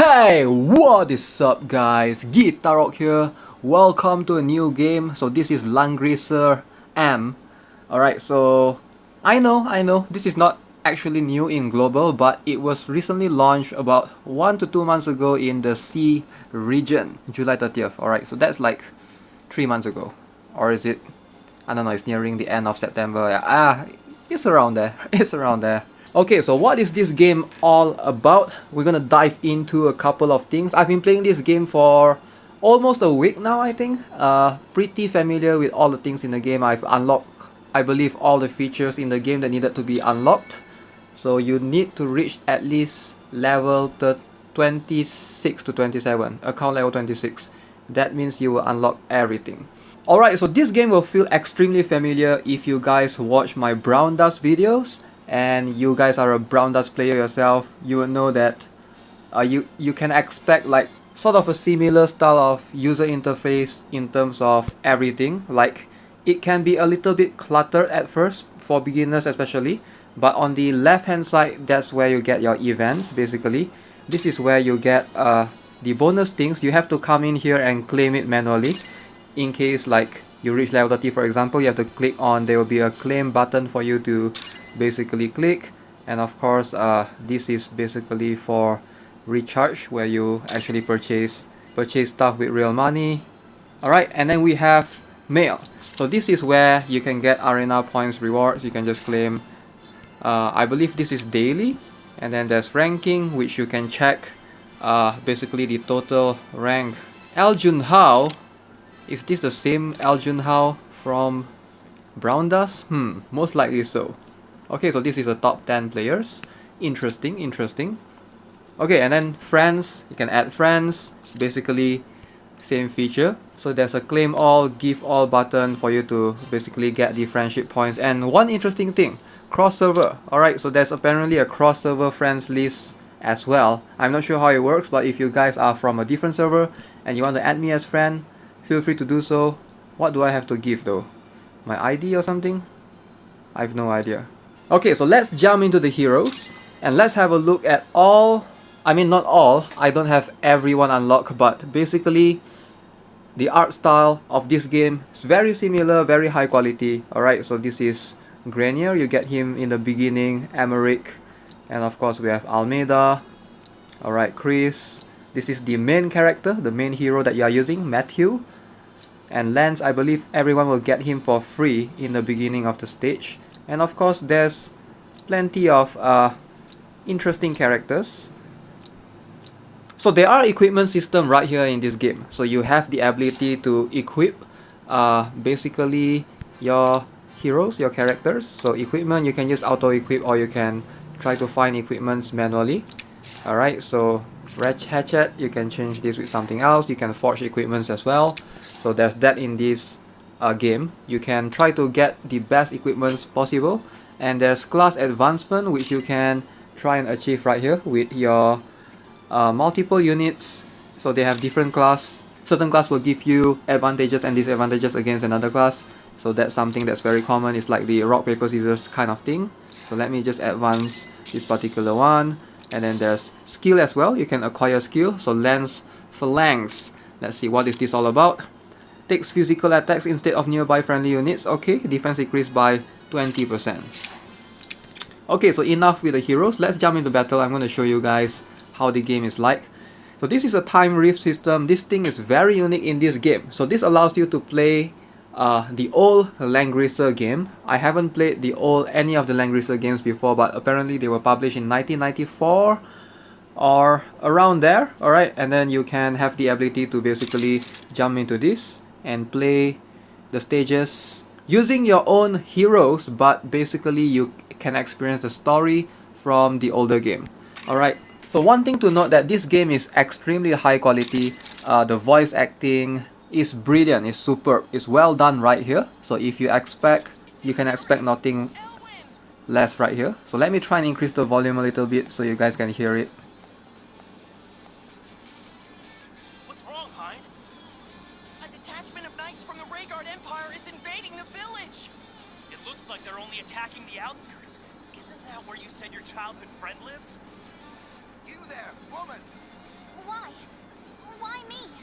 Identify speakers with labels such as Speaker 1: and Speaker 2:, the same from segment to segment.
Speaker 1: Hey, what is up guys? Gitarok here. Welcome to a new game. So this is Langrisser SEA. Alright, so I know, this is not actually new in global, but it was recently launched about 1 to 2 months ago in the C region, July 30th. Alright, so that's like 3 months ago. Or is it? I don't know, it's nearing the end of September. It's around there. It's around there. Okay, so what is this game all about? We're gonna dive into a couple of things. I've been playing this game for almost a week now, I think. Pretty familiar with all the things in the game. I've unlocked, I believe, all the features in the game that needed to be unlocked. So you need to reach at least level 26 to 27, account level 26. That means you will unlock everything. Alright, so this game will feel extremely familiar if you guys watch my Brown Dust videos. And you guys are a Brown Dust player yourself, you will know that you can expect like sort of a similar style of user interface in terms of everything. Like it can be a little bit cluttered at first for beginners especially, but on the left hand side, that's where you get your events. Basically this is where you get the bonus things. You have to come in here and claim it manually. In case like you reach level 30 for example, you have to click on, there will be a claim button for you to basically click. And of course this is basically for recharge, where you actually purchase stuff with real money. Alright, and then we have mail. So this is where you can get arena points rewards. You can just claim, I believe this is daily. And then there's ranking, which you can check basically the total rank. El Junhao, is this the same El Junhao from Brown Dust? Most likely so. Okay, so this is the top 10 players. Interesting. Okay, and then friends, you can add friends. Basically, same feature. So there's a claim all, give all button for you to basically get the friendship points. And one interesting thing, cross server. Alright, so there's apparently a cross server friends list as well. I'm not sure how it works, but if you guys are from a different server and you want to add me as friend, feel free to do so. What do I have to give though? My ID or something? I have no idea. Okay, so let's jump into the heroes and let's have a look at all. I mean, not all, I don't have everyone unlocked, but basically the art style of this game is very similar, very high quality. Alright, so this is Grenier, you get him in the beginning, Emmerich, and of course we have Almeida. Alright, Chris, this is the main character, the main hero that you are using, Matthew. And Lance, I believe everyone will get him for free in the beginning of the stage. And of course there's plenty of interesting characters. So there are equipment system right here in this game. So you have the ability to equip basically your heroes, your characters. So equipment, you can use auto equip or you can try to find equipments manually. Alright, so hatchet, you can change this with something else. You can forge equipments as well. So there's that in this game. You can try to get the best equipments possible. And there's class advancement, which you can try and achieve right here with your multiple units. So they have different class. Certain class will give you advantages and disadvantages against another class. So that's something that's very common. It's like the rock paper scissors kind of thing. So let me just advance this particular one. And then there's skill as well. You can acquire skill. So lance phalanx. Let's see, what is this all about? Takes physical attacks instead of nearby friendly units. Okay, defense increased by 20%. Okay, so enough with the heroes. Let's jump into battle. I'm going to show you guys how the game is like. So this is a time rift system. This thing is very unique in this game. So this allows you to play the old Langrisser game. I haven't played any of the Langrisser games before, but apparently they were published in 1994 or around there. Alright, and then you can have the ability to basically jump into this and play the stages using your own heroes, but basically you can experience the story from the older game. Alright, so one thing to note that this game is extremely high quality. The voice acting is brilliant, it's superb, it's well done right here. So if you expect, you can expect nothing less right here. So let me try and increase the volume a little bit so you guys can hear it.
Speaker 2: Like they're only attacking the outskirts. Isn't that where you said your childhood friend lives?
Speaker 3: You there, woman!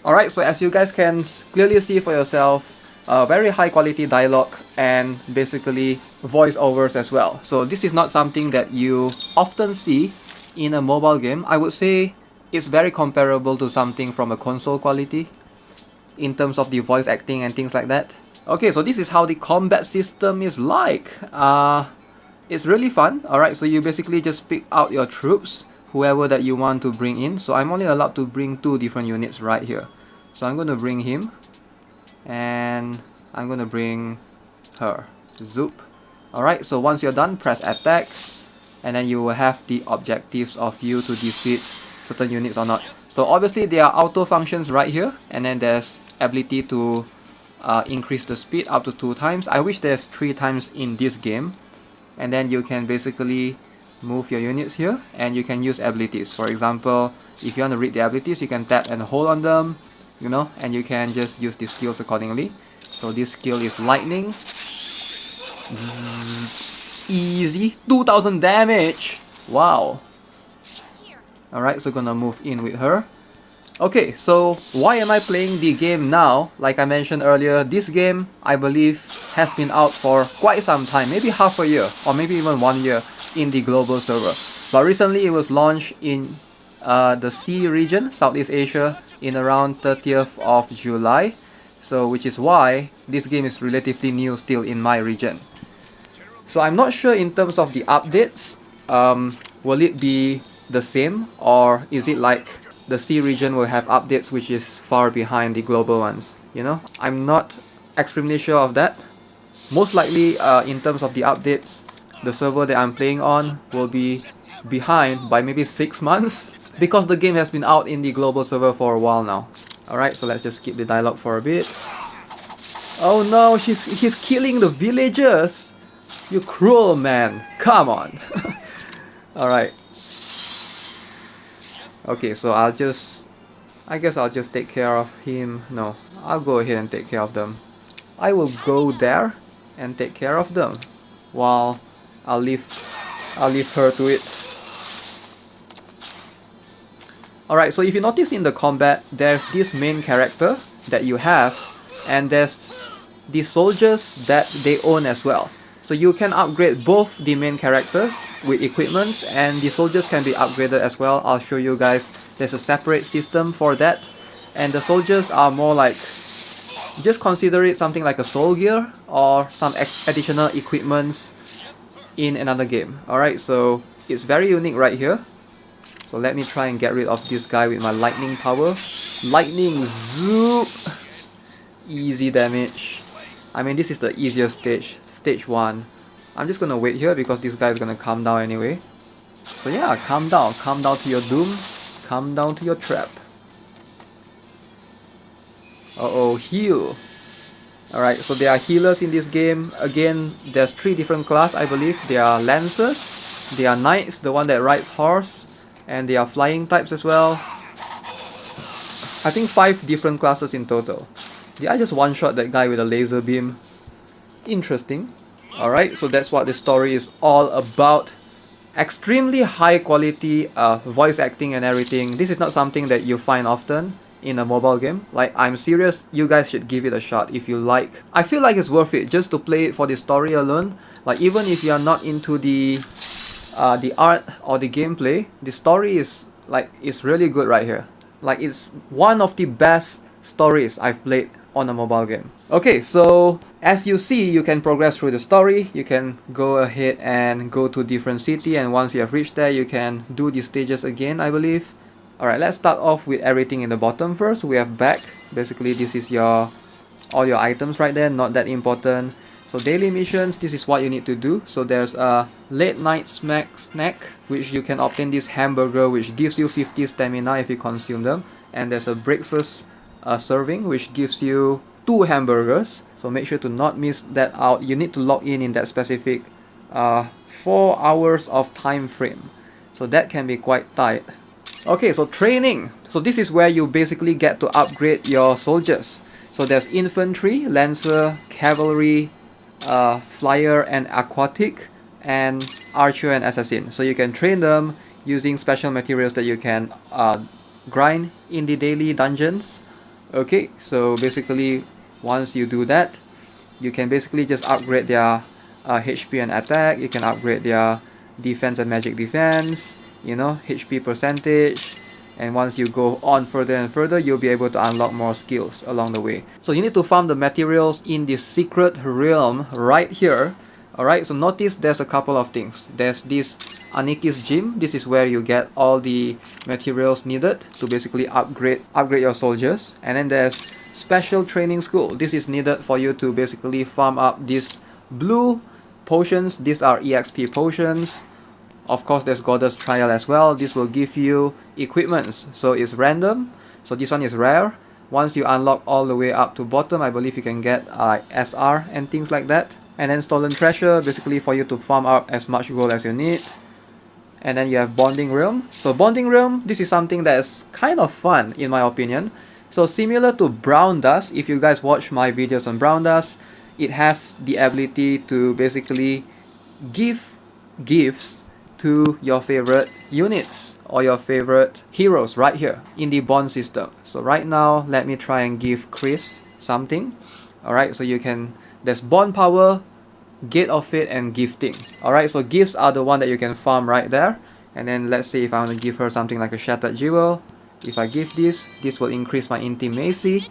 Speaker 1: Alright, so as you guys can clearly see for yourself, very high quality dialogue and basically voiceovers as well. So this is not something that you often see in a mobile game. I would say it's very comparable to something from a console quality in terms of the voice acting and things like that. Okay, so this is how the combat system is like. It's really fun. Alright, so you basically just pick out your troops, whoever that you want to bring in. So I'm only allowed to bring 2 different units right here. So I'm going to bring him, and I'm going to bring her. Zoop. Alright, so once you're done, press attack, and then you will have the objectives of you to defeat certain units or not. So obviously there are auto functions right here, and then there's ability to increase the speed up to 2 times. I wish there's 3 times in this game. And then you can basically move your units here, and you can use abilities. For example, if you want to read the abilities, you can tap and hold on them, you know, and you can just use the skills accordingly. So this skill is lightning. Zzz, easy, 2000 damage. Wow. Alright, so gonna move in with her. Okay, so why am I playing the game now? Like I mentioned earlier, this game, I believe, has been out for quite some time, maybe half a year, or maybe even 1 year in the global server. But recently it was launched in the SEA region, Southeast Asia, in around 30th of July. So which is why this game is relatively new still in my region. So I'm not sure in terms of the updates, will it be the same, or is it like the SEA region will have updates which is far behind the global ones, you know? I'm not extremely sure of that. Most likely, in terms of the updates, the server that I'm playing on will be behind by maybe 6 months, because the game has been out in the global server for a while now. Alright, so let's just skip the dialogue for a bit. Oh no, he's killing the villagers! You cruel man, come on! Alright. Okay, so I guess I'll just take care of him. No, I'll go ahead and take care of them. I will go there and take care of them, while I'll leave her to it. Alright, so if you notice in the combat, there's this main character that you have, and there's the soldiers that they own as well. So you can upgrade both the main characters with equipments, and the soldiers can be upgraded as well. I'll show you guys. There's a separate system for that. And the soldiers are more like, just consider it something like a soul gear or some additional equipments in another game. Alright, so it's very unique right here. So let me try and get rid of this guy with my lightning power. Lightning zoop! Easy damage. I mean, this is the easiest stage. Stage 1. I'm just gonna wait here because this guy is gonna calm down anyway. So yeah, calm down to your doom, calm down to your trap. Uh-oh, heal. Alright, so there are healers in this game. Again, there's 3 different classes, I believe. There are lancers, there are knights, the one that rides horse, and there are flying types as well. I think 5 different classes in total. Did I just one-shot that guy with a laser beam? Interesting. Alright, so that's what the story is all about. Extremely high quality voice acting and everything. This is not something that you find often in a mobile game. Like, I'm serious, you guys should give it a shot if you like. I feel like it's worth it just to play it for the story alone. Like, even if you are not into the art or the gameplay, the story is like, it's really good right here. Like, it's one of the best stories I've played on a mobile game. Okay, so as you see, you can progress through the story. You can go ahead and go to different city, and once you have reached there, you can do the stages again, I believe. Alright, let's start off with everything in the bottom first. We have back. Basically, this is all your items right there, not that important. So daily missions, this is what you need to do. So there's a late night snack, which you can obtain this hamburger, which gives you 50 stamina if you consume them. And there's a breakfast serving, which gives you 2 hamburgers. So make sure to not miss that out. You need to log in that specific 4 hours of time frame. So that can be quite tight. Okay, so training. So this is where you basically get to upgrade your soldiers. So there's infantry, lancer, cavalry, flyer and aquatic, and archer and assassin. So you can train them using special materials that you can grind in the daily dungeons, Okay, so basically once you do that, you can basically just upgrade their HP and attack. You can upgrade their defense and magic defense, you know, HP percentage. And once you go on further and further, you'll be able to unlock more skills along the way. So you need to farm the materials in this secret realm right here. Alright, so notice there's a couple of things. There's this Aniki's gym. This is where you get all the materials needed to basically upgrade your soldiers. And then there's special training school. This is needed for you to basically farm up these blue potions. These are EXP potions. Of course, there's Goddess Trial as well. This will give you equipments. So it's random. So this one is rare. Once you unlock all the way up to bottom, I believe you can get SR and things like that. And then Stolen Treasure, basically for you to farm up as much gold as you need. And then you have Bonding Realm. So Bonding Realm, this is something that is kind of fun in my opinion. So similar to Brown Dust, if you guys watch my videos on Brown Dust, it has the ability to basically give gifts to your favorite units or your favorite heroes right here in the bond system. So right now, let me try and give Chris something. Alright, so you can, there's bond power, Gate of Fate, and gifting. Alright, so gifts are the one that you can farm right there. And then let's say if I want to give her something like a Shattered Jewel, if I give this will increase my intimacy.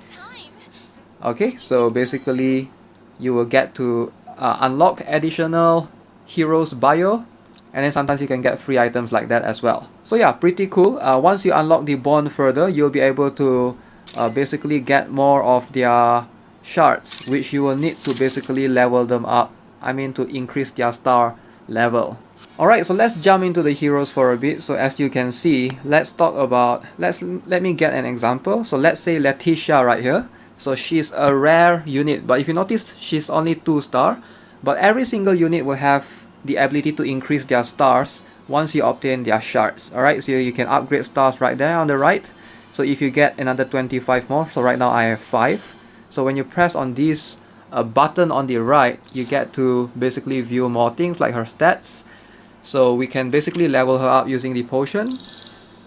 Speaker 1: Okay, so basically you will get to unlock additional heroes bio, and then sometimes you can get free items like that as well. So yeah, pretty cool. Once you unlock the bond further, you'll be able to basically get more of their shards, which you will need to basically level them up. I mean, to increase their star level. Alright, so let's jump into the heroes for a bit. So as you can see, let's talk about, let me get an example. So let's say Letitia right here. So she's a rare unit, but if you notice, she's only 2-star. But every single unit will have the ability to increase their stars once you obtain their shards. Alright, so you can upgrade stars right there on the right. So if you get another 25 more, so right now I have 5. So when you press on this button on the right, you get to basically view more things like her stats. So we can basically level her up using the potion,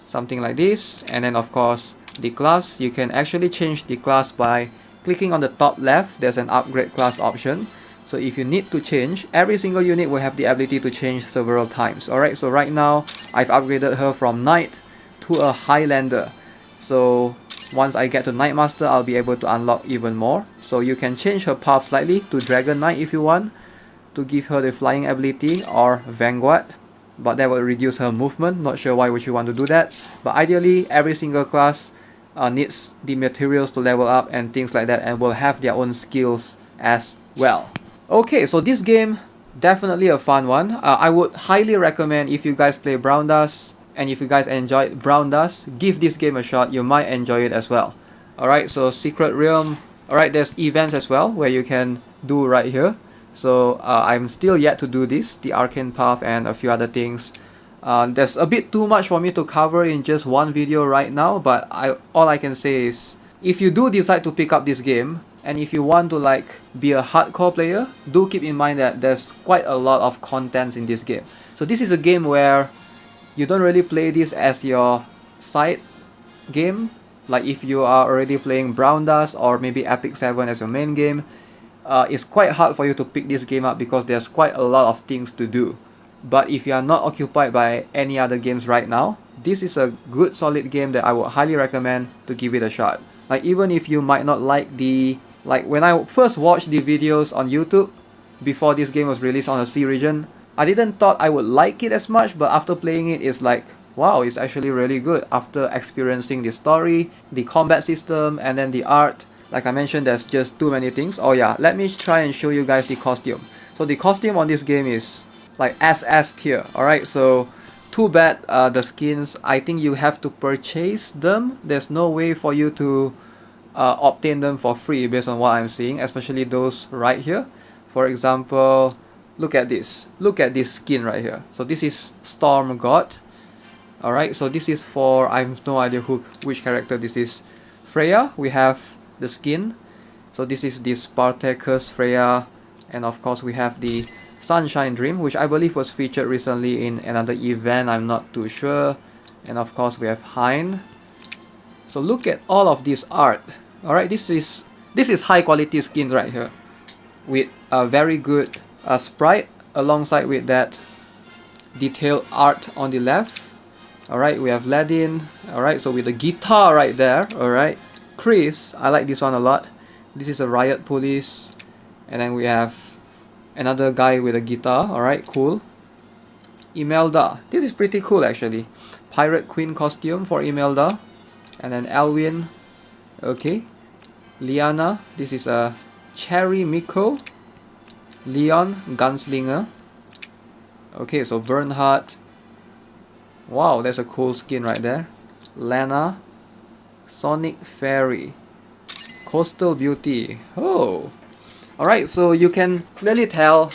Speaker 1: something like this. And then of course the class, you can actually change the class by clicking on the top left. There's an upgrade class option. So if you need to change, every single unit will have the ability to change several times. Alright, so right now I've upgraded her from Knight to a Highlander. So once I get to Knight Master, I'll be able to unlock even more. So you can change her path slightly to Dragon Knight if you want, to give her the flying ability, or Vanguard, but that will reduce her movement. Not sure why would you want to do that, but ideally every single class needs the materials to level up and things like that, and will have their own skills as well. Okay, so this game, definitely a fun one. I would highly recommend, if you guys play Brown Dust and if you guys enjoyed Brown Dust, give this game a shot. You might enjoy it as well. Alright, so Secret Realm. Alright, there's events as well where you can do right here. So I'm still yet to do this, the Arcane Path and a few other things. There's a bit too much for me to cover in just one video right now, but all I can say is, if you do decide to pick up this game, and if you want to like be a hardcore player, do keep in mind that there's quite a lot of contents in this game. So this is a game where you don't really play this as your side game. Like if you are already playing Brown Dust or maybe Epic 7 as your main game, it's quite hard for you to pick this game up because there's quite a lot of things to do. But if you are not occupied by any other games right now, this is a good solid game that I would highly recommend to give it a shot. Like even if you might not like like when I first watched the videos on YouTube before this game was released on the C region, I didn't thought I would like it as much, but after playing it, it's like, wow, it's actually really good. After experiencing the story, the combat system, and then the art, like I mentioned, there's just too many things. Oh yeah, let me try and show you guys the costume. So the costume on this game is like SS tier. Alright, so too bad the skins, I think you have to purchase them. There's no way for you to obtain them for free based on what I'm seeing, especially those right here. For example, look at this skin right here. So this is Storm God. Alright, so this is for, I have no idea which character this is. Freya, we have the skin. So this is the Spartacus Freya, and of course we have the Sunshine Dream, which I believe was featured recently in another event, I'm not too sure. And of course we have Hein. So look at all of this art. Alright, this is high quality skin right here, with a very good sprite alongside with that detailed art on the left. Alright, we have Ladin. Alright, so with the guitar right there. Alright, Chris, I like this one a lot. This is a riot police. And then we have another guy with a guitar. Alright, cool. Imelda, this is pretty cool actually. Pirate Queen costume for Imelda. And then Alwyn. Okay. Liana, this is a Cherry Miko. Leon, Gunslinger. Okay, so Bernhard. Wow, that's a cool skin right there. Lana, Sonic Fairy, Coastal Beauty. Oh, alright, so you can clearly tell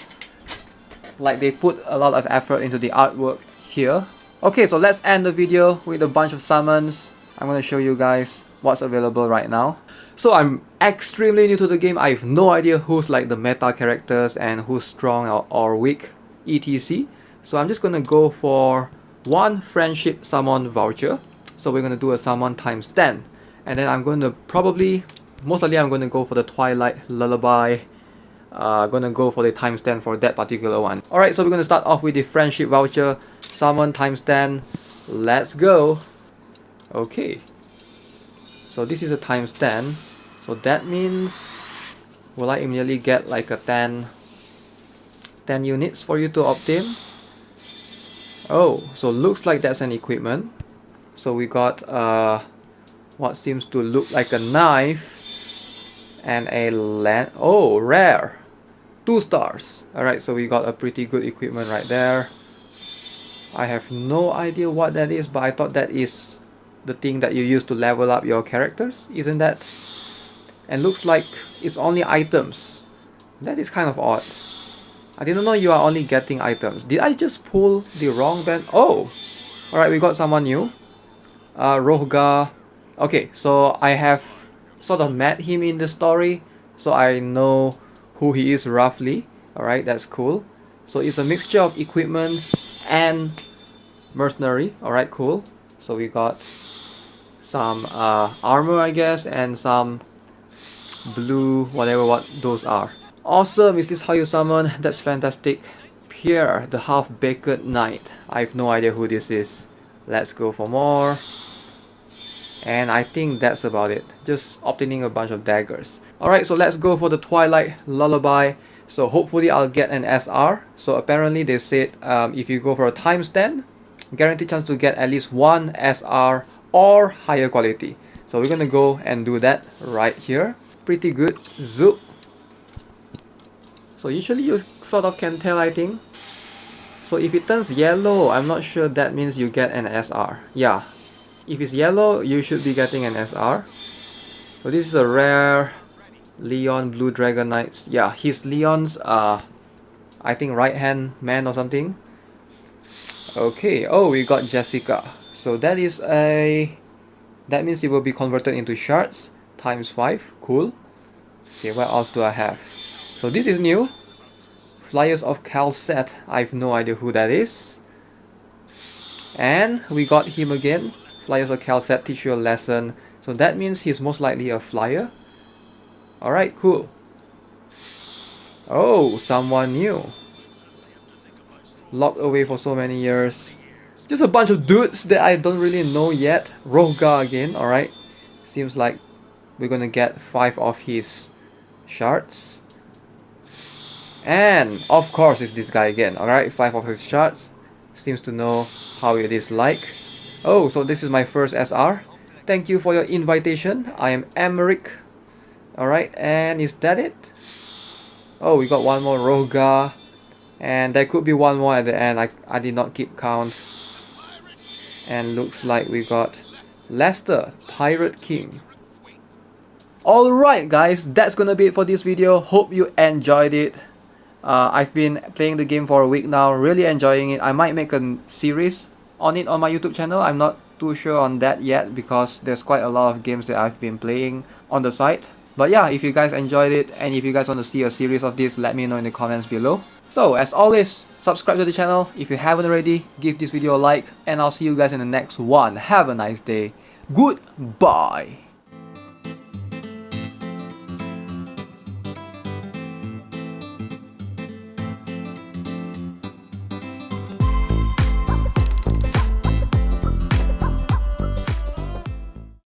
Speaker 1: like they put a lot of effort into the artwork here. Okay, so let's end the video with a bunch of summons. I'm gonna show you guys what's available right now. So I'm extremely new to the game. I have no idea who's like the meta characters and who's strong or weak, etc. So I'm just gonna go for one friendship summon voucher. So we're gonna do a summon times 10, and then I'm going to most likely I'm gonna go for the Twilight Lullaby. Gonna go for the times 10 for that particular one. Alright, so we're gonna start off with the friendship voucher summon times 10. Let's go. Okay, so this is a times 10, so that means will I immediately get like a 10 units for you to obtain? Oh, so looks like that's an equipment. So we got what seems to look like a knife and a oh, rare, 2 stars. Alright, so we got a pretty good equipment right there. I have no idea what that is, but I thought that is the thing that you use to level up your characters, isn't that? And looks like it's only items. That is kind of odd. I didn't know you are only getting items. Did I just pull the wrong band? Oh! Alright, we got someone new. Rohga. Okay, so I have sort of met him in the story, so I know who he is roughly. Alright, that's cool. So it's a mixture of equipments and mercenary. Alright, cool. So we got some armor, I guess, and some blue, whatever what those are. Awesome, is this how you summon? That's fantastic. Pierre, the half-baked knight. I have no idea who this is. Let's go for more. And I think that's about it. Just obtaining a bunch of daggers. Alright, so let's go for the Twilight Lullaby. So hopefully I'll get an SR. So apparently they said if you go for a times 10, guaranteed chance to get at least one SR or higher quality. So we're gonna go and do that right here. Pretty good. Zoop. So usually you sort of can tell, I think. So if it turns yellow, I'm not sure that means you get an SR. Yeah, if it's yellow, you should be getting an SR. So this is a rare Leon Blue Dragon Knights. Yeah, he's Leon's I think right hand man or something. Okay, oh, we got Jessica. So that is that means it will be converted into shards times 5. Cool. Okay, what else do I have? So this is new. Flyers of Calcet. I have no idea who that is. And we got him again. Flyers of Calcet, teach you a lesson. So that means he's most likely a flyer. Alright, cool. Oh, someone new. Locked away for so many years. Just a bunch of dudes that I don't really know yet. Rohga again, alright. Seems like we're gonna get 5 of his shards. And of course it's this guy again. Alright, 5 of his shards. Seems to know how it is like. Oh, so this is my first SR. Thank you for your invitation. I am Emmerich. Alright, and is that it? Oh, we got one more Rohga. And there could be one more at the end. I did not keep count. And looks like we got Lester, Pirate King. Alright guys, that's gonna be it for this video. Hope you enjoyed it. I've been playing the game for a week now, really enjoying it. I might make a series on it on my YouTube channel. I'm not too sure on that yet because there's quite a lot of games that I've been playing on the site. But yeah, if you guys enjoyed it and if you guys want to see a series of this, let me know in the comments below. So as always, subscribe to the channel if you haven't already, give this video a like, and I'll see you guys in the next one. Have a nice day. Goodbye.